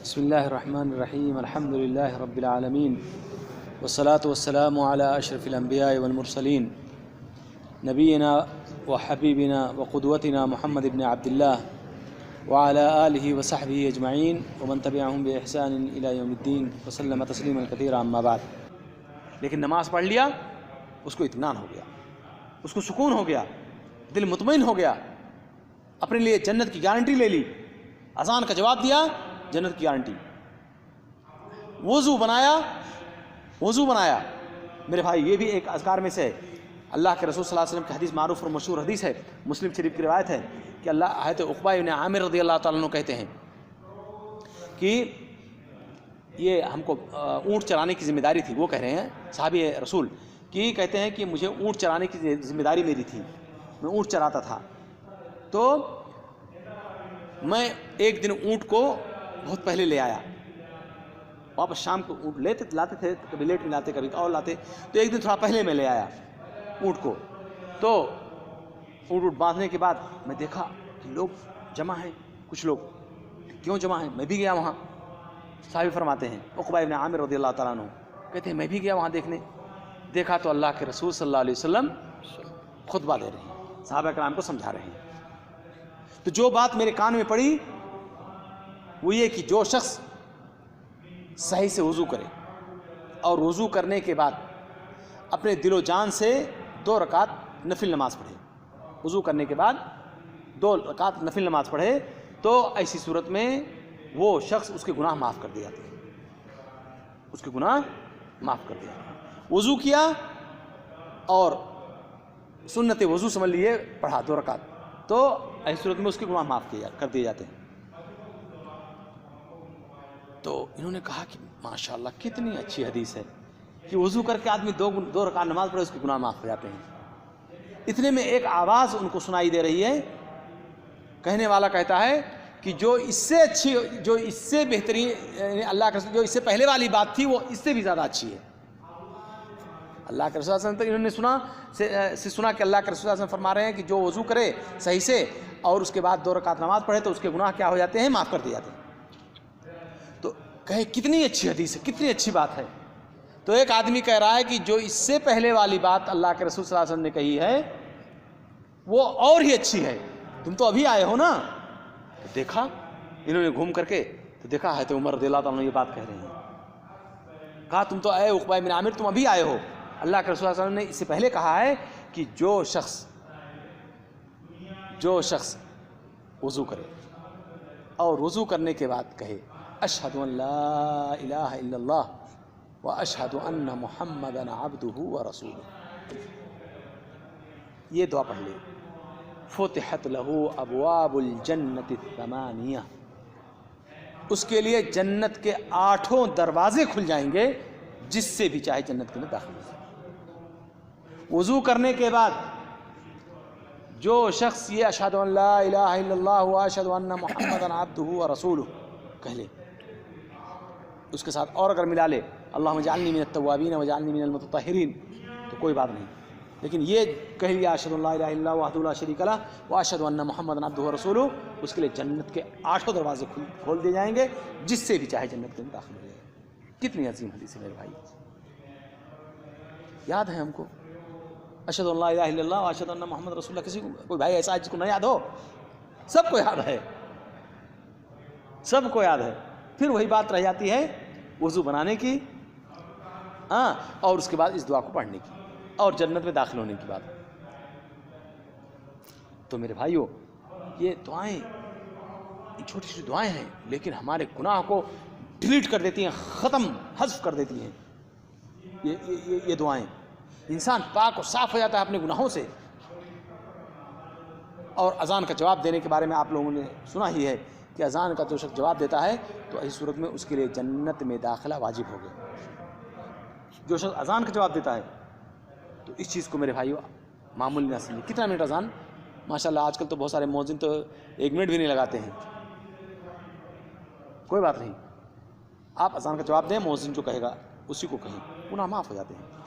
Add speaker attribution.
Speaker 1: بسم اللہ الرحمن الرحیم الحمد للہ رب العالمین والصلاة والسلام علی اشرف الانبیاء والمرسلین نبینا وحبیبنا وقدوتنا محمد بن عبداللہ وعلی آلہ وصحبہ اجمعین ومن تبعہم بإحسان الی یوم الدین وسلم تسلیما کثیرا اما بعد۔ لیکن نماز پڑھ لیا، اس کو اطمینان ہو گیا، اس کو سکون ہو گیا، دل مطمئن ہو گیا، اپنے لیے جنت کی گارنٹی لے لی، اذان کا جواب دیا، جنت کی گارنٹی۔ وضو بنایا میرے بھائی، یہ بھی ایک اذکار میں سے ہے۔ اللہ کے رسول صلی اللہ علیہ وسلم کی حدیث معروف اور مشہور حدیث ہے، مسلم شریف کی روایت ہے کہ حضرت عقبہ بن عامر رضی اللہ تعالیٰ عنہ کہتے ہیں کہ یہ ہم کو اونٹ چرانے کی ذمہ داری تھی۔ وہ کہہ رہے ہیں صحابی رسول کہ کہتے ہیں کہ مجھے اونٹ چرانے کی ذمہ داری میری تھی، میں اونٹ چراتا تھا، تو میں ایک دن اونٹ کو بہت پہلے لے آیا، واپس شام کو اونٹ لاتے تھے، کبھی لیٹ میں لاتے کبھی اور لاتے، تو ایک دن تھوڑا پہلے میں لے آیا اونٹ کو۔ تو اونٹ باندھنے کے بعد میں دیکھا کہ لوگ جمع ہیں، کچھ لوگ کیوں جمع ہیں، میں بھی گیا وہاں۔ صحابی فرماتے ہیں عقبہ بن عامر رضی اللہ تعالیٰ عنہ کہتے ہیں میں بھی گیا وہاں دیکھنے، دیکھا تو اللہ کے رسول صلی اللہ علیہ وسلم خطبہ دے رہے ہیں، صحابہ کرام کو سمجھا رہے ہیں۔ تو جو بات میرے کان میں پڑی وہ یہ کہ جو شخص صحیح سے وضو کرے اور وضو کرنے کے بعد اپنے دل و جان سے 2 رکعت نفل نماز پڑھے، وضو کرنے کے بعد 2 رکعت نفل نماز پڑھے، تو ایسی صورت میں وہ شخص اس کے گناہ معاف کر دیے جاتے ہیں، اس کے گناہ معاف کر دیے جاتے ہیں۔ وضو کیا اور سنت وضو سمجھ لیے پڑھا 2 رکعت، تو ایسی صورت میں اس کے گناہ معاف کر دیے جاتے ہیں۔ تو انہوں نے کہا کہ ماشاءاللہ کتنی اچھی حدیث ہے کہ وضو کر کے آدمی 2 رکعت نماز پڑھے اس کے گناہ معاف ہو جاتے ہیں۔ اتنے میں ایک آواز ان کو سنائی دے رہی ہے، کہنے والا کہتا ہے کہ جو اس سے اچھی، جو اس سے بہترین، یعنی اللہ کے رسول جو اس سے پہلے والی بات تھی وہ اس سے بھی زیادہ اچھی ہے۔ اللہ کے رسول صلی اللہ علیہ وسلم انہوں نے سنا کہ اللہ کے رسول صلی اللہ علیہ وسلم فرما رہے ہیں کہ جو وضو کرے صحیح سے اور اس کے بعد 2 رکعت نماز پڑھے تو اس کے گناہ کیا ہو جاتے ہیں، معاف کر دیے جاتے ہیں۔ تو کہے کتنی اچھی حدیث ہے، کتنی اچھی بات ہے۔ تو ایک آدمی کہہ رہا ہے کہ جو اس سے پہلے والی بات اللہ کے رسول صلی اللہ علیہ وسلم نے کہی ہے وہ اور ہی اچھی ہے، تم تو ابھی آئے ہو نا۔ تو دیکھا انہوں نے گھوم کر کے تو دیکھا ہے تو عمر رضی اللہ تعالیٰ عنہ یہ بات کہہ رہے ہیں، کہا تم تو اے عقبہ بن عامر تم ابھی آئے ہو، اللہ کے رسول صلی اللہ علیہ وسلم نے اس سے پہلے کہا ہے کہ جو شخص وضو کرے اور وضو کرنے کے بعد کہے اشہد ان لا الہ الا اللہ واشہد ان محمدا عبدہ ورسولہ، یہ دعا پڑھ لے، فتحت لہ ابواب الجنت الثمانیہ، اس کے لیے جنت کے 8 دروازے کھل جائیں گے، جس سے بھی چاہے جنت کے اندر داخل ہو جائے۔ وضو کرنے کے بعد جو شخص یہ اشہد ان لا الہ الا اللہ واشہد ان محمدا عبدہ ورسولہ کہہ لے، اس کے ساتھ اور اگر ملا لے اللہم اجعلنی من التوابین واجعلنی من المتطہرین تو کوئی بات نہیں، لیکن یہ کہہ لیا اشہد ان لا الہ الا اللہ وحدہ لا شریک لہ واشہد ان محمدا عبدہ ورسولہ، اس کے لیے جنت کے 8 دروازے کھول دیے جائیں گے، جس سے بھی چاہے جنت کے اندر داخل ہو جائے۔ کتنی عظیم حدیث ہے میرے بھائی، یاد ہے ہم کو اشہد ان لا الہ الا اللہ واشہد ان محمد رسول اللہ۔ کسی کو کوئی بھائی ایسا ہے جس کو نہ یاد ہو؟ سب کو یاد ہے، سب کو یاد ہے۔ پھر وہی بات رہ جاتی ہے وضو بنانے کی اور اس کے بعد اس دعا کو پڑھنے کی اور جنت میں داخل ہونے کی بات۔ تو میرے بھائیوں یہ دعائیں چھوٹی چھوٹی دعائیں ہیں، لیکن ہمارے گناہ کو ڈیلیٹ کر دیتی ہیں، ختم حذف کر دیتی ہیں۔ یہ دعائیں انسان پاک و صاف ہو جاتا ہے اپنے گناہوں سے۔ اور اذان کا جواب دینے کے بارے میں آپ لوگوں نے سنا ہی ہے کہ اذان کا جو شخص جواب دیتا ہے تو ایسی صورت میں اس کے لیے جنت میں داخلہ واجب ہو گیا۔ جو شخص اذان کا جواب دیتا ہے تو اس چیز کو میرے بھائیو معمولی نہ سمجھیں۔ کتنا منٹ اذان؟ ماشاءاللہ آج کل تو بہت سارے مؤذن تو 1 منٹ بھی نہیں لگاتے ہیں، کوئی بات نہیں، آپ اذان کا جواب دیں، مؤذن جو کہے گا اسی کو کہیں، گناہ معاف ہو جاتے ہیں۔